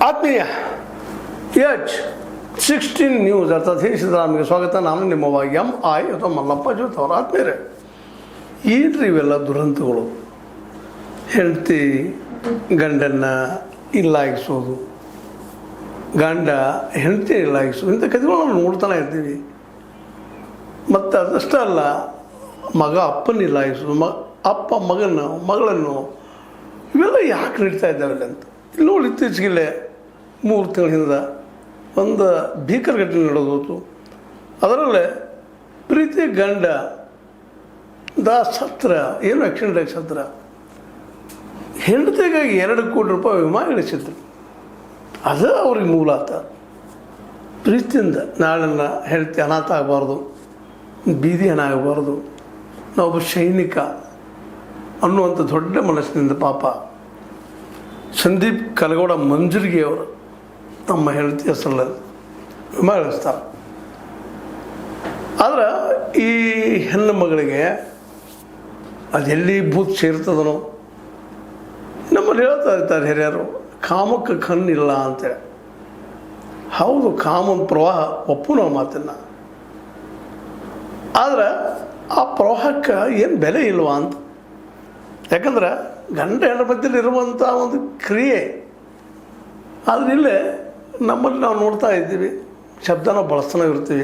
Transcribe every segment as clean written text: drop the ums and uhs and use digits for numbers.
ಆತ್ಮೀಯ H16 news ಅರ್ಥಾತ್ ಸಿದ್ದರಾಮಯ್ಯ ಸ್ವಾಗತ. ನಾನು ನಿಮ್ಮವ MI ಅಥವಾ ಮಲ್ಲಪ್ಪ ಜೋತ್ ಅವರ ಆತ್ಮೀಯರೇ. ಏನ್ರಿ ಇವೆಲ್ಲ ದುರಂತಗಳು? ಹೆಂಡತಿ ಗಂಡನ್ನು ಇಲ್ಲಾಗಿಸೋದು, ಗಂಡ ಹೆಂಡತಿ ಇಲ್ಲಾಗಿಸೋದು, ಇಂಥ ಕಥೆಗಳು ನಾವು ನೋಡ್ತಾನೆ ಇರ್ತೀವಿ. ಮತ್ತು ಅದಷ್ಟೇ ಅಲ್ಲ, ಮಗ ಅಪ್ಪನ ಇಲ್ಲಾಗಿಸೋದು, ಅಪ್ಪ ಮಗಳನ್ನು ಇವೆಲ್ಲ ಯಾಕೆ ನಡೀತಾ ಇದ್ದಾವೆ ಅಂತ ಇಲ್ಲಿ ನೋಡಿ. ಇತ್ತೀಚೆಗೆ 3 ತಿಂಗಳ ಹಿಂದೆ ಒಂದು ಭೀಕರ ಘಟನೆ ನಡೆದೋತು. ಅದರಲ್ಲೇ ಪ್ರೀತಿ ಗಂಡ ಸತ್ರ, ಏನು ಆಕ್ಸಿಡೆಂಟಾಗಿ ಸತ್ರ. ಹೆಂಡತಿಗಾಗಿ 2 ಕೋಟಿ ರೂಪಾಯಿ ವಿಮಾ ಇಳಿಸಿದ್ರು. ಅದು ಅವ್ರಿಗೆ ಮೂಲ ಆತ. ಪ್ರೀತಿಯಿಂದ ನಾಳೆನ ಹೆಂಡತಿ ಅನಾಥ ಆಗಬಾರ್ದು, ಬೀದಿ ಹಣ ಆಗಬಾರ್ದು, ನಾವೊಬ್ಬ ಸೈನಿಕ ಅನ್ನುವಂಥ ದೊಡ್ಡ ಮನಸ್ಸಿನಿಂದ ಪಾಪ ಸಂದೀಪ್ ಕಲಗೌಡ ಮಂಜುರ್ಗಿ ಅವರು ತಮ್ಮ ಹೆಂಡತಿ ಹೆಸರಲ್ಲಿ ವಿಮಾ ಇಳಿಸ್ತಾರೆ. ಆದ್ರೆ ಈ ಹೆಣ್ಣು ಮಗಳಿಗೆ ಅದೆಲ್ಲಿ ಭೂತ್ ಸೇರ್ತದನೋ. ನಮ್ಮಲ್ಲಿ ಹೇಳ್ತಾ ಇರ್ತಾರೆ ಹಿರಿಯರು, ಕಾಮಕ್ಕೆ ಕಣ್ಣಿಲ್ಲ ಅಂತೇಳಿ. ಹೌದು, ಕಾಮನ ಪ್ರವಾಹ ಒಪ್ಪು ನಾವು ಮಾತನ್ನು. ಆದರೆ ಆ ಪ್ರವಾಹಕ್ಕೆ ಏನು ಬೆಲೆ ಇಲ್ವಾ ಅಂತ. ಯಾಕಂದ್ರೆ ಗಂಡ ಹೆಣ್ಣು ಮಧ್ಯದಲ್ಲಿ ಇರುವಂಥ ಒಂದು ಕ್ರಿಯೆ. ಆದರೆ ಇಲ್ಲೇ ನಮ್ಮಲ್ಲಿ ನಾವು ನೋಡ್ತಾ ಇದ್ದೀವಿ, ಶಬ್ದ ನಾವು ಬಳಸ್ತಾನೆ ಇರ್ತೀವಿ.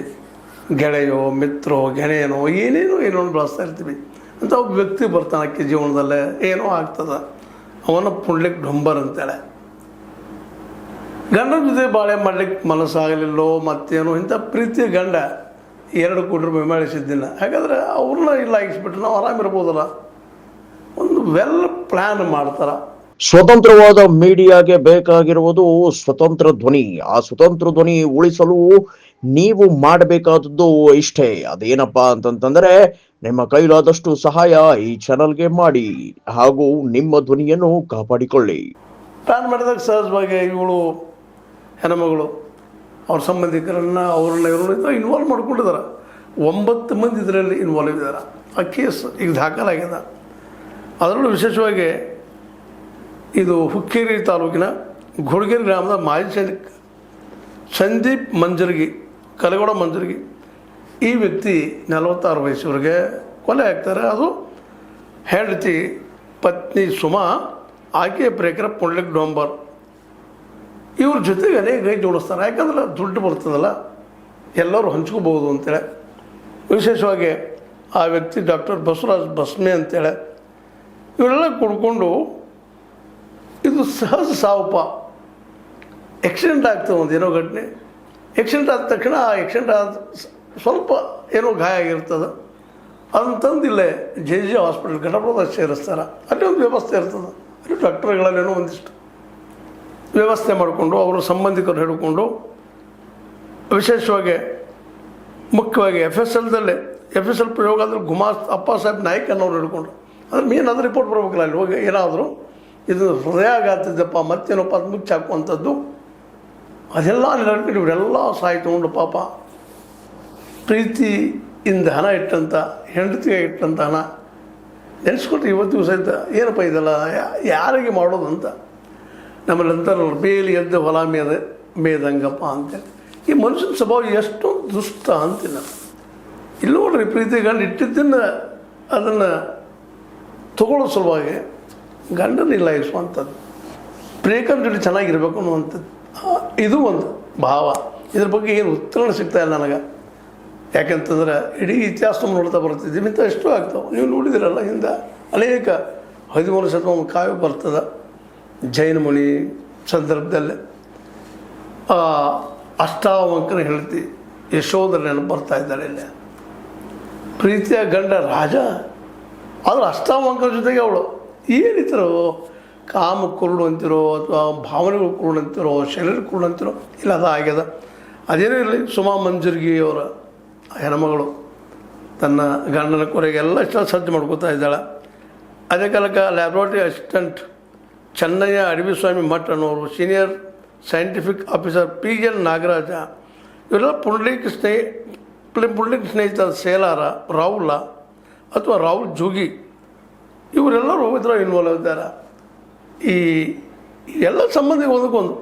ಗೆಳೆಯೋ, ಮಿತ್ರೋ, ಗೆಳೆಯನೋ, ಏನೋ ಬಳಸ್ತಾ ಇರ್ತೀವಿ. ಅಂತ ಒಬ್ಬ ವ್ಯಕ್ತಿ ಬರ್ತಾನಕ್ಕೆ ಜೀವನದಲ್ಲೇ ಏನೋ ಆಗ್ತದೆ, ಅವನ ಪುಣ್ಯಕ್ಕೆ ಡೊಂಬರ್ ಅಂತೇಳಿ. ಗಂಡನ ಜೊತೆ ಬಾಳೆ ಮಾಡ್ಲಿಕ್ಕೆ ಮನಸ್ಸಾಗಲಿಲ್ಲೋ ಮತ್ತೇನೋ, ಇಂಥ ಪ್ರೀತಿಯ ಗಂಡ 2 ಕೋಟಿ ರೂಪಾಯಿ ವಿಮಾ ಇಳಿಸಿದ್ದಿಲ್ಲ. ಯಾಕಂದರೆ ಅವ್ರನ್ನ ಇಲ್ಲ ಆಗಿಸ್ಬಿಟ್ರೆ ನಾವು ಆರಾಮಿರ್ಬೋದಲ್ಲ. ಒಂದು ವೆಲ್ ಪ್ಲ್ಯಾನ್ ಮಾಡ್ತಾರೆ. ಸ್ವತಂತ್ರವಾದ ಮೀಡಿಯಾಗೆ ಬೇಕಾಗಿರುವುದು ಸ್ವತಂತ್ರ ಧ್ವನಿ. ಆ ಸ್ವತಂತ್ರ ಧ್ವನಿ ಉಳಿಸಲು ನೀವು ಮಾಡಬೇಕಾದದ್ದು ಇಷ್ಟೇ. ಅದೇನಪ್ಪಾ ಅಂತಂತಂದ್ರೆ, ನಿಮ್ಮ ಕೈಲಾದಷ್ಟು ಸಹಾಯ ಈ ಚಾನಲ್ಗೆ ಮಾಡಿ ಹಾಗೂ ನಿಮ್ಮ ಧ್ವನಿಯನ್ನು ಕಾಪಾಡಿಕೊಳ್ಳಿ. ಪ್ಲ್ಯಾನ್ ಮಾಡಿದಾಗ ಸಹಜವಾಗಿ ಇವಳು ಹೆಣ್ಮಗಳು ಅವ್ರ ಸಂಬಂಧಿಕರನ್ನು ಇವ್ರನ್ನ ಇನ್ವಾಲ್ವ್ ಮಾಡ್ಕೊಂಡಿದ್ದಾರೆ. 9 ಮಂದಿ ಇದರಲ್ಲಿ ಇನ್ವಾಲ್ವ್ ಇದ್ದಾರೆ. ಆ ಕೇಸ್ ಈಗ ದಾಖಲಾಗಿದೆ. ಅದರಲ್ಲೂ ವಿಶೇಷವಾಗಿ ಇದು ಹುಕ್ಕೇರಿ ತಾಲೂಕಿನ ಘೋಡಗೇರಿ ಗ್ರಾಮದ ಮಾಜಿ ಸೈನಿಕ ಸಂದೀಪ್ ಮಂಜರ್ಗಿ, ಕಲಗೌಡ ಮಂಜರ್ಗಿ. ಈ ವ್ಯಕ್ತಿ 46 ವಯಸ್ಸಿವರೆಗೆ ಕೊಲೆ ಆಗ್ತಾರೆ. ಅದು ಹೆಂಡತಿ ಪತ್ನಿ ಸುಮಾ, ಆಕೆಯ ಪ್ರೇಕರ ಪುಂಡ್ಲಿಕ್ ಡೊಂಬರ್. ಇವ್ರ ಜೊತೆಗೆ ಅನೇಕ ಕೈ ಜೋಡಿಸ್ತಾರೆ. ಯಾಕಂದ್ರೆ ದುಡ್ಡು ಬರ್ತದಲ್ಲ, ಎಲ್ಲರೂ ಹಂಚ್ಕೋಬೋದು ಅಂತೇಳಿ. ವಿಶೇಷವಾಗಿ ಆ ವ್ಯಕ್ತಿ ಡಾಕ್ಟರ್ ಬಸವರಾಜ್ ಬಸ್ಮೆ ಅಂತೇಳಿ. ಇವರೆಲ್ಲ ಕುಡ್ಕೊಂಡು ಇದು ಸಹಜ ಸಾವಪ್ಪ. ಆಕ್ಸಿಡೆಂಟ್ ಆಗ್ತದೆ, ಒಂದು ಏನೋ ಘಟನೆ. ಆಕ್ಸಿಡೆಂಟ್ ಆದ ತಕ್ಷಣ ಆ ಆಕ್ಸಿಡೆಂಟ್ ಆದ ಸ್ವಲ್ಪ ಏನೋ ಗಾಯ ಆಗಿರ್ತದೆ. ಅದನ್ನು ತಂದಿಲ್ಲೇ JJ ಹಾಸ್ಪಿಟಲ್ ಘಟಪ್ರದಾಗ ಸೇರಿಸ್ತಾರೆ. ಅಲ್ಲಿ ಒಂದು ವ್ಯವಸ್ಥೆ ಇರ್ತದೆ. ಅಲ್ಲಿ ಡಾಕ್ಟರ್ಗಳಲ್ಲೇನೋ ಒಂದಿಷ್ಟು ವ್ಯವಸ್ಥೆ ಮಾಡಿಕೊಂಡು ಅವರ ಸಂಬಂಧಿಕರು ಹಿಡ್ಕೊಂಡು, ವಿಶೇಷವಾಗಿ ಮುಖ್ಯವಾಗಿ FSL ಪ್ರಯೋಗದಲ್ಲಿ ಗುಮಾಸ್ ಅಪ್ಪ ಸಾಹೇಬ್ ನಾಯ್ಕ ಅನ್ನೋರು ಹಿಡ್ಕೊಂಡು, ಅದ್ರ ಮೇನ್ ಅದು ರಿಪೋರ್ಟ್ ಬರ್ಬೇಕಲ್ಲ. ಅಲ್ಲಿ ಹೋಗಿ ಏನಾದರೂ ಇದು ಹೃದಯಾಘಾತದಪ್ಪ ಮತ್ತೇನಪ್ಪ ಅದು ಮುಚ್ಚಿ ಹಾಕುವಂಥದ್ದು ಅದೆಲ್ಲ ನಡ್ಕೊಂಡು ಇವರೆಲ್ಲ ಸಾಯಿ ತೊಗೊಂಡು ಪಾಪ ಪ್ರೀತಿಯಿಂದ ಹಣ ಇಟ್ಟಂಥ, ಹೆಂಡತಿಗೆ ಇಟ್ಟಂಥ ಹಣ ನೆನೆಸ್ಕೊಟ್ರೆ ಇವತ್ತಿಗೂ ಸಹಿತ ಏನಪ್ಪ ಇದೆಲ್ಲ ಯಾರಿಗೆ ಮಾಡೋದಂತ. ನಮ್ಮಲ್ಲಿ ಅಂತಾರಲ್ಲ, ಬೇಲಿ ಎದ್ದು ಹೊಲ ಮೇದಂಗಪ್ಪ ಅಂತೇಳಿ. ಈ ಮನುಷ್ಯನ ಸ್ವಭಾವ ಎಷ್ಟೊಂದು ದುಷ್ಟ ಅಂತಿಲ್ಲ. ಇಲ್ಲಿ ನೋಡ್ರಿ, ಪ್ರೀತಿ ಗಂಡ ಇಟ್ಟಿದ್ದನ್ನು ಅದನ್ನು ತಗೊಳ್ಳೋ ಸಲುವಾಗಿ ಗಂಡನ ಇಲ್ಲಾಗಿಸುವಂಥದ್ದು, ಪ್ರೇಕನ ಜೊತೆ ಚೆನ್ನಾಗಿರ್ಬೇಕು ಅನ್ನುವಂಥದ್ದು. ಇದು ಒಂದು ಭಾವ. ಇದ್ರ ಬಗ್ಗೆ ಏನು ಉತ್ತರ ಸಿಗ್ತಾ ಇಲ್ಲ ನನಗೆ. ಯಾಕೆಂತಂದ್ರೆ ಇಡೀ ಇತಿಹಾಸ ನೋಡ್ತಾ ಬರ್ತಿದ್ದೀವಿ. ಇಂಥ ಎಷ್ಟು ಆಗ್ತಾವೆ. ನೀವು ನೋಡಿದಿರಲ್ಲ, ಹಿಂದೆ ಅನೇಕ 13ನೇ ಶತಮಾನ ಕಾವ್ಯ ಬರ್ತದೆ. ಜೈನ ಮುನಿ ಸಂದರ್ಭದಲ್ಲಿ ಅಷ್ಟಾವಂಕನ ಹೇಳ್ತಿ ಯಶೋಧರ ನೆನಪು ಬರ್ತಾ ಇದ್ದಾಳೆ. ಇಲ್ಲ, ಪ್ರೀತಿಯ ಗಂಡ ರಾಜ, ಆದ್ರೆ ಅಷ್ಟಾವಂಕರ ಜೊತೆಗೆ ಅವಳು ಏನಿತ್ತರೋ, ಕಾಮ ಕುರುಡು ಅಂತಿರೋ ಅಥವಾ ಭಾವನೆಗಳು ಕುರುಡು ಅಂತಿರೋ, ಶರೀರ ಕುರುಡು ಅಂತಿರೋ, ಇಲ್ಲ ಅದು ಆಗ್ಯದ. ಅದೇನೂ ಇರಲಿ, ಸುಮಾ ಮಂಜರ್ಗಿ ಅವರ ಹೆಣ್ಮಗಳು ತನ್ನ ಗಂಡನ ಕೊರೆಗೆಲ್ಲ ಇಷ್ಟ ಸಜ್ಜು ಮಾಡ್ಕೋತಾ ಇದ್ದಾಳೆ. ಅದೇ ಕಾಲಕ್ಕೆ ಲ್ಯಾಬ್ರೋಟರಿ ಅಸಿಸ್ಟೆಂಟ್ ಚೆನ್ನಯ್ಯ ಅಡವಿಸ್ವಾಮಿ ಮಠ್ ಅನ್ನೋರು, senior scientific officer PN Nagaraja, ಇವರೆಲ್ಲ ಪುಂಡ್ಲಿಕ್ ಸ್ನೇಹಿತ ಸೇಲಾರ ರಾಹುಲ ಅಥವಾ ರಾಹುಲ್ ಜೋಗಿ, ಇವರೆಲ್ಲರೂ ಇದರ ಇನ್ವಾಲ್ವ್ ಇದ್ದಾರೆ. ಈ ಎಲ್ಲ ಸಂಬಂಧಿಗೆ ಒಂದಕ್ಕೊಂದು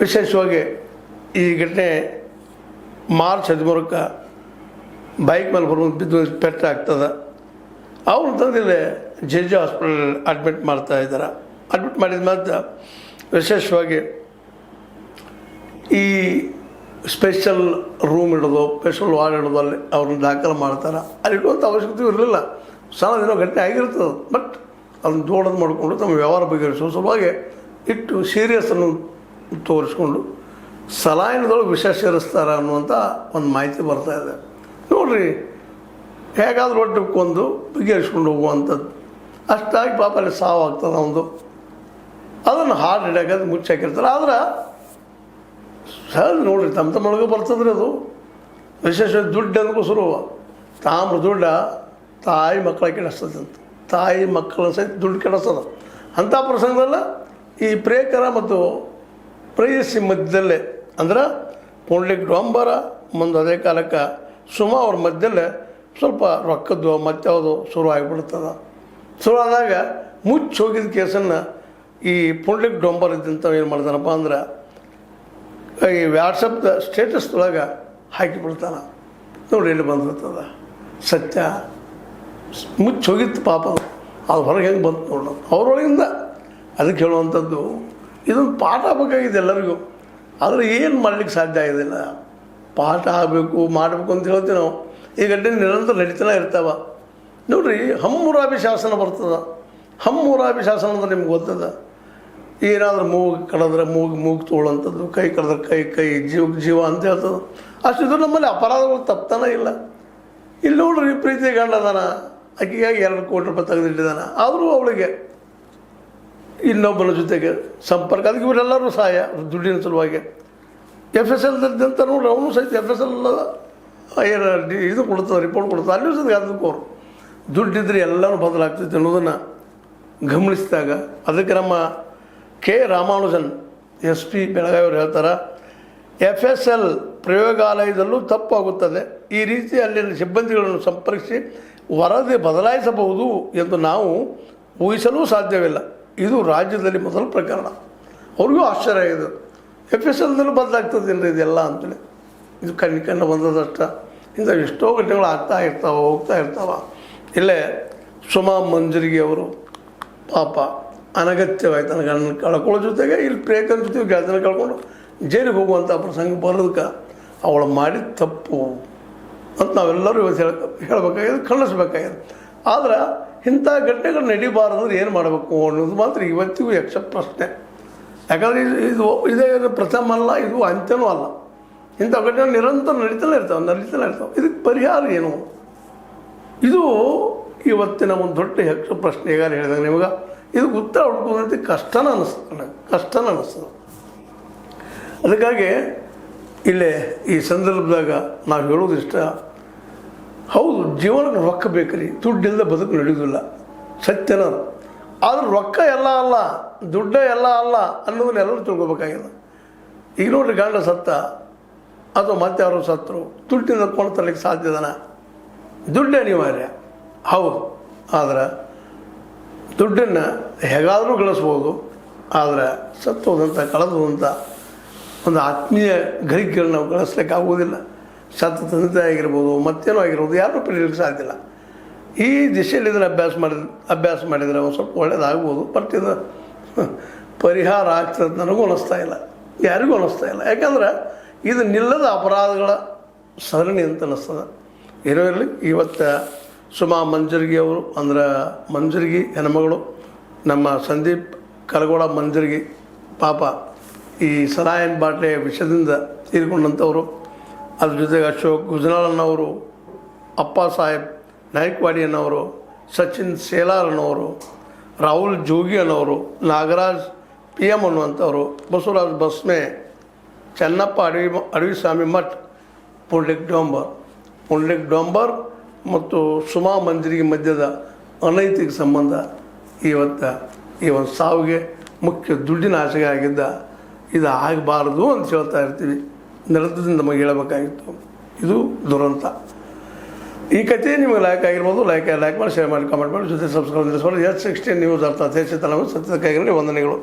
ವಿಶೇಷವಾಗಿ ಈ ಘಟನೆ ಮಾರ್ಚ್ 13ಕ್ಕೆ ಬೈಕ್ ಮೇಲೆ ಬರುವಂಥ ಬಿದ್ದು ಪೆಟ್ಟಾಗ್ತದೆ. ಅವ್ರು ತಂದಿಲ್ಲೇ ಜೆ ಹಾಸ್ಪಿಟಲ್ ಅಡ್ಮಿಟ್ ಮಾಡ್ತಾ ಇದ್ದಾರೆ. ಅಡ್ಮಿಟ್ ಮಾಡಿದ ಮೇಲೆ ವಿಶೇಷವಾಗಿ ಈ ಸ್ಪೆಷಲ್ ರೂಮ್ ಇಡೋದು, ಸ್ಪೆಷಲ್ ವಾರ್ಡ್ ಇಡೋದು, ಅಲ್ಲಿ ಅವ್ರನ್ನ ದಾಖಲು ಮಾಡ್ತಾರೆ. ಅಲ್ಲಿ ಇಡುವಂಥ ಅವಶ್ಯಕತೆ ಇರಲಿಲ್ಲ, ಸಣ್ಣ ದಿನ ಘಟನೆ ಆಗಿರ್ತದೆ. ಬಟ್ ಅದನ್ನು ದೊಡ್ಡದು ಮಾಡಿಕೊಂಡು ತಮ್ಮ ವ್ಯವಹಾರ ಬಗೆಹರಿಸುವ ಸಲುವಾಗಿ ಇಟ್ಟು ಸೀರಿಯಸ್ಸನ್ನು ತೋರಿಸ್ಕೊಂಡು ಸಲಾಯಿನದೊಳಗೆ ವಿಷ ಸೇರಿಸ್ತಾರೆ ಅನ್ನುವಂಥ ಒಂದು ಮಾಹಿತಿ ಬರ್ತಾಯಿದೆ. ನೋಡಿರಿ, ಹೇಗಾದರೂ ಒಟ್ಟಿಕೊಂಡು ಬಗೆಹರಿಸ್ಕೊಂಡು ಹೋಗುವಂಥದ್ದು. ಅಷ್ಟಾಗಿ ಪಾಪ ಅಲ್ಲಿ ಸಾವು ಆಗ್ತದೆ ಒಂದು. ಅದನ್ನು ಹಾರ್ಟ್ ಅಟ್ಯಾಕ್ ಅದು ಮುಚ್ಚಾಕಿರ್ತಾರೆ. ಆದ್ರೆ ಸಹಜ ನೋಡಿರಿ, ತಮ್ಮೊಳಗೆ ಬರ್ತದ್ರಿ ಅದು. ವಿಶೇಷವಾಗಿ ದುಡ್ಡು ಅಂದ್ಕೋಸ್ಕರ ತಾಮ್ರ ದುಡ್ಡ ತಾಯಿ ಮಕ್ಕಳ ಕೆಡಿಸ್ತದಂತ, ತಾಯಿ ಮಕ್ಕಳ ಸಹಿತ ದುಡ್ಡು ಕೆಡಿಸ್ತದ. ಅಂಥ ಪ್ರಸಂಗದಲ್ಲ ಈ ಪ್ರೇಕರ ಮತ್ತು ಪ್ರೇಯಸಿ ಮಧ್ಯದಲ್ಲೇ ಅಂದ್ರೆ ಪುಂಡ್ಲಿಕ್ ಡೊಂಬರ ಮುಂದೆ ಅದೇ ಕಾಲಕ್ಕೆ ಸುಮಾ ಅವ್ರ ಮಧ್ಯದಲ್ಲೇ ಸ್ವಲ್ಪ ರೊಕ್ಕದ್ದು ಮತ್ಯಾವುದು ಶುರು ಆಗಿಬಿಡ್ತದೆ. ಶುರು ಆದಾಗ ಮುಚ್ಚಿ ಹೋಗಿದ್ದ ಕೇಸನ್ನು ಈ ಪುಂಡ್ಲಿಕ್ ಡೊಂಬರ್ ಇದ್ದಂಥವು ಏನು ಮಾಡ್ತಾನಪ್ಪ ಅಂದ್ರೆ ಈ ವಾಟ್ಸಪ್ದ ಸ್ಟೇಟಸ್ದೊಳಗೆ ಹಾಕಿಬಿಡ್ತಾನೆ. ನೋಡಿ ಎಲ್ಲಿ ಬಂದಿರ್ತದ ಸತ್ಯ. ಮುಚ್ಚಿ ಹೋಗಿತ್ತು ಪಾಪ, ಅದು ಹೊರಗೆ ಹೆಂಗೆ ಬಂತು ನೋಡೋಣ ಅವ್ರೊಳಗಿಂದ. ಅದಕ್ಕೆ ಹೇಳುವಂಥದ್ದು ಇದೊಂದು ಪಾಠ ಬೇಕಾಗಿದೆ ಎಲ್ಲರಿಗೂ. ಆದರೆ ಏನು ಮಾಡಲಿಕ್ಕೆ ಸಾಧ್ಯ ಆಗೋದಿಲ್ಲ. ಪಾಠ ಆಗಬೇಕು, ಮಾಡಬೇಕು ಅಂತ ಹೇಳ್ತೀವಿ ನಾವು. ಈ ಘಟನೆ ನಿರಂತರ ನಡೀತಾನೆ ಇರ್ತಾವೆ. ನೋಡಿರಿ, ಹಮ್ಮುರಾಬಿ ಶಾಸನ ಬರ್ತದೆ. ಹಮ್ಮುರಾಬಿ ಶಾಸನ ಅಂದ್ರೆ ನಿಮ್ಗೆ ಗೊತ್ತದ. ಏನಾದರೂ ಮೂಗು ಕಡಿದ್ರೆ ಮೂಗು ತೊಗೊಳ್ಳೋಂಥದ್ದು, ಕೈ ಕಡಿದ್ರೆ ಕೈ ಜೀವಕ್ಕೆ ಜೀವ ಅಂತ ಹೇಳ್ತದೆ. ಅಷ್ಟಿದ್ರು ನಮ್ಮಲ್ಲಿ ಅಪರಾಧಗಳು ತಪ್ತಾನೆ ಇಲ್ಲ. ಇಲ್ಲಿ ನೋಡ್ರಿ, ಪ್ರೀತಿ ಗಂಡ ಅದಾನ, ಆಕೆಗಾಗಿ 2 ಕೋಟಿ ರೂಪಾಯಿ ತೆಗೆದಿಟ್ಟಿದ್ದಾನೆ. ಆದರೂ ಅವಳಿಗೆ ಇನ್ನೊಬ್ಬನ ಜೊತೆಗೆ ಸಂಪರ್ಕ. ಅದಕ್ಕೆ ಇವರೆಲ್ಲರೂ ಸಹಾಯ ದುಡ್ಡಿನ ಸಲುವಾಗಿ. FSL ಅಂತ ನೋಡ್ರಿ, ಅವನು ಸಹಿತ FSL ಇದು ಕೊಡ್ತದೆ, ರಿಪೋರ್ಟ್ ಕೊಡ್ತದೆ. ಅಲ್ಲೂ ಸಹಿತ ಅದಕ್ಕೆ ಅವರು ದುಡ್ಡಿದ್ರೆ ಎಲ್ಲರೂ ಬದಲಾಗ್ತೈತೆ ಅನ್ನೋದನ್ನು ಗಮನಿಸಿದಾಗ ಅದಕ್ಕೆ ನಮ್ಮ ಕೆ ರಾಮಾನುಜನ್ SP ಬೆಳಗಾವಿಯವರು ಹೇಳ್ತಾರೆ, FSL ಪ್ರಯೋಗಾಲಯದಲ್ಲೂ ತಪ್ಪಾಗುತ್ತದೆ. ಈ ರೀತಿ ಅಲ್ಲಿನ ಸಿಬ್ಬಂದಿಗಳನ್ನು ಸಂಪರ್ಕಿಸಿ ವರದಿ ಬದಲಾಯಿಸಬಹುದು ಎಂದು ನಾವು ಊಹಿಸಲೂ ಸಾಧ್ಯವಿಲ್ಲ. ಇದು ರಾಜ್ಯದಲ್ಲಿ ಮೊದಲ ಪ್ರಕರಣ. ಅವ್ರಿಗೂ ಆಶ್ಚರ್ಯ ಆಗಿದೆ. FSLದಲ್ಲೂ ಬದಲಾಗ್ತದೇನ್ರಿ ಇದೆಲ್ಲ ಅಂತೇಳಿ. ಇದು ಕಣ್ಣು ಬಂದದಷ್ಟ. ಇಂಥ ಎಷ್ಟೋ ಘಟನೆಗಳು ಆಗ್ತಾ ಇರ್ತಾವೆ, ಹೋಗ್ತಾ ಇರ್ತಾವೆ. ಇಲ್ಲೇ ಸುಮಾ ಮಂಜರಿಗೆ ಅವರು ಪಾಪ ಅನಗತ್ಯವಾಯ್ತು ತನ್ನ ಗಂಡನ ಕಳ್ಕೊಳ್ಳೋ ಜೊತೆಗೆ ಇಲ್ಲಿ ಪ್ರೇಕನ ಜೊತೆಗೆ ಗೆಳತನ ಕಳ್ಕೊಂಡು ಜೈಲಿಗೆ ಹೋಗುವಂಥ ಪ್ರಸಂಗ ಬರೋದಕ್ಕೆ ಅವಳು ಮಾಡಿದ ತಪ್ಪು ಅಂತ ನಾವೆಲ್ಲರೂ ಇವತ್ತು ಹೇಳಬೇಕಾಗಿದೆ, ಖಂಡಿಸ್ಬೇಕಾಗಿದೆ. ಆದ್ರೆ ಇಂಥ ಘಟನೆಗಳು ನಡೀಬಾರದ್ರೆ ಏನು ಮಾಡಬೇಕು ಅನ್ನೋದು ಮಾತ್ರ ಇವತ್ತಿಗೂ ಯಕ್ಷ ಪ್ರಶ್ನೆ. ಯಾಕಂದರೆ ಇದೇ ಪ್ರಥಮ ಅಲ್ಲ, ಇದು ಅಂತ್ಯನೂ ಅಲ್ಲ. ಇಂಥ ಘಟನೆ ನಿರಂತರ ನಡೀತಾನೆ ಇರ್ತಾವೆ. ಇದಕ್ಕೆ ಪರಿಹಾರ ಏನು? ಇದು ಇವತ್ತಿನ ಒಂದು ದೊಡ್ಡ ಯಕ್ಷ ಪ್ರಶ್ನೆ. ಈಗ ಹೇಳಿದಾಗ ನಿಮಗೆ ಇದಕ್ಕೆ ಉತ್ತರ ಹುಡ್ಕೋದಂತೆ ಕಷ್ಟನ ಅನ್ನಿಸ್ತದೆ. ಅದಕ್ಕಾಗಿ ಇಲ್ಲೇ ಈ ಸಂದರ್ಭದಾಗ ನಾವು ಹೇಳೋದು ಇಷ್ಟ. ಹೌದು, ಜೀವನಕ್ಕೆ ರೊಕ್ಕ ಬೇಕ್ರಿ, ದುಡ್ಡಿಲ್ಲದೆ ಬದುಕು ನಡೆಯೋದಿಲ್ಲ, ಸತ್ಯನ. ಆದ್ರೆ ರೊಕ್ಕ ಎಲ್ಲ ಅಲ್ಲ, ದುಡ್ಡ ಎಲ್ಲ ಅಲ್ಲ ಅನ್ನೋದನ್ನ ಎಲ್ಲರೂ ತಿಳ್ಕೊಬೇಕಾಗಿದೆ. ಈಗ ನೋಡ್ರಿ, ಗಂಡ ಸತ್ತ ಅಥವಾ ಮತ್ತೆ ಯಾರು ಸತ್ತರು, ದುಡ್ಡಿಂದ ಕೊಂಡು ತರಲಿಕ್ಕೆ ಸಾಧ್ಯದನ? ದುಡ್ಡು ಅನಿವಾರ್ಯ, ಹೌದು. ಆದ್ರೆ ದುಡ್ಡನ್ನು ಹೇಗಾದರೂ ಗಳಿಸ್ಬೋದು. ಆದರೆ ಸತ್ತೋದಂಥ ಕಳೆದಂಥ ಒಂದು ಆತ್ಮೀಯ ಗ್ರಹಿಕೆಗಳನ್ನ ನಾವು ಗಳಿಸ್ಲಿಕ್ಕೆ ಆಗೋದಿಲ್ಲ. ಸತ್ತ ತಂದೆ ಆಗಿರ್ಬೋದು, ಮತ್ತೇನೋ ಆಗಿರ್ಬೋದು, ಯಾರೂ ಪಡೀಲಿಕ್ಕೆ ಸಾಧ್ಯ ಇಲ್ಲ. ಈ ದಿಶೆಯಲ್ಲಿ ಇದನ್ನು ಅಭ್ಯಾಸ ಮಾಡಿದರೆ ಒಂದು ಸ್ವಲ್ಪ ಒಳ್ಳೇದಾಗ್ಬೋದು. ಬಟ್ ಇದು ಪರಿಹಾರ ಆಗ್ತದೆ ನನಗೂ ಅನ್ನಿಸ್ತಾ ಇಲ್ಲ, ಯಾರಿಗೂ ಅನ್ನಿಸ್ತಾ ಇಲ್ಲ. ಯಾಕಂದ್ರೆ ಇದು ನಿಲ್ಲದ ಅಪರಾಧಗಳ ಸರಣಿ ಅಂತ ಅನ್ನಿಸ್ತದೆ. ಏನೋ ಇರಲಿ, ಇವತ್ತು ಸುಮಾ ಮಂಜರ್ಗಿ ಅವರು ಅಂದ್ರೆ ಮಂಜರ್ಗಿ ಹೆಣ್ಮಗಳು, ನಮ್ಮ ಸಂದೀಪ್ ಕಲಗೋಡ ಮಂಜರ್ಗಿ ಪಾಪ ಈ ಸಲಾಯನ್ ಬಾಟ್ಲೆ ವಿಷದಿಂದ ತೀರಿಕೊಂಡಂಥವರು. ಅದ್ರ ಜೊತೆಗೆ ಅಶೋಕ್ ಗುಜನಾಳನ್ನವರು, ಅಪ್ಪ ಸಾಹೇಬ್ ನಾಯಕ್ವಾಡಿ ಅನ್ನೋರು, ಸಚಿನ್ ಸೇಲಾರ್ ಅನ್ನೋರು, ರಾಹುಲ್ ಜೋಗಿ ಅನ್ನೋರು, ನಾಗರಾಜ್ PM ಅನ್ನುವಂಥವ್ರು, ಬಸವರಾಜ್ ಬಸ್ಮೆ, ಚೆನ್ನಪ್ಪ ಅಡವಿಸ್ವಾಮಿ ಮಠ್, ಪುಂಡ್ಲಿಕ್ ಡೊಂಬರ್ ಮತ್ತು ಸುಮಾ ಮಂಜರಿಗೆ ಮಧ್ಯದ ಅನೈತಿಕ ಸಂಬಂಧ ಇವತ್ತು ಈ ಒಂದು ಸಾವಿಗೆ ಮುಖ್ಯ ದುಡ್ಡಿನ ಆಸೆಗೆ ಆಗಿದ್ದ. ಇದು ಆಗಬಾರ್ದು ಅಂತ ಹೇಳ್ತಾ ಇರ್ತೀವಿ. ನಡೆದದಿಂದ ನಮಗೆ ಹೇಳಬೇಕಾಗಿತ್ತು. ಇದು ದುರಂತ. ಈ ಕಥೆ ನಿಮಗೆ ಲೈಕ್ ಆಗಿರ್ಬೋದು. ಲೈಕ್ ಮಾಡಿ, ಶೇರ್ ಮಾಡಿ, ಕಮೆಂಟ್ ಮಾಡಿ, ಜೊತೆ ಸಬ್ಸ್ಕ್ರೈಬ್ ಮಾಡಿ. S16 ನ್ಯೂಸ್ ಅರ್ಥಾತ್ ದೇಶ ತಲವು ಸತ್ಯದ ಕೈಗಳಲ್ಲಿ ವಂದನೆಗಳು.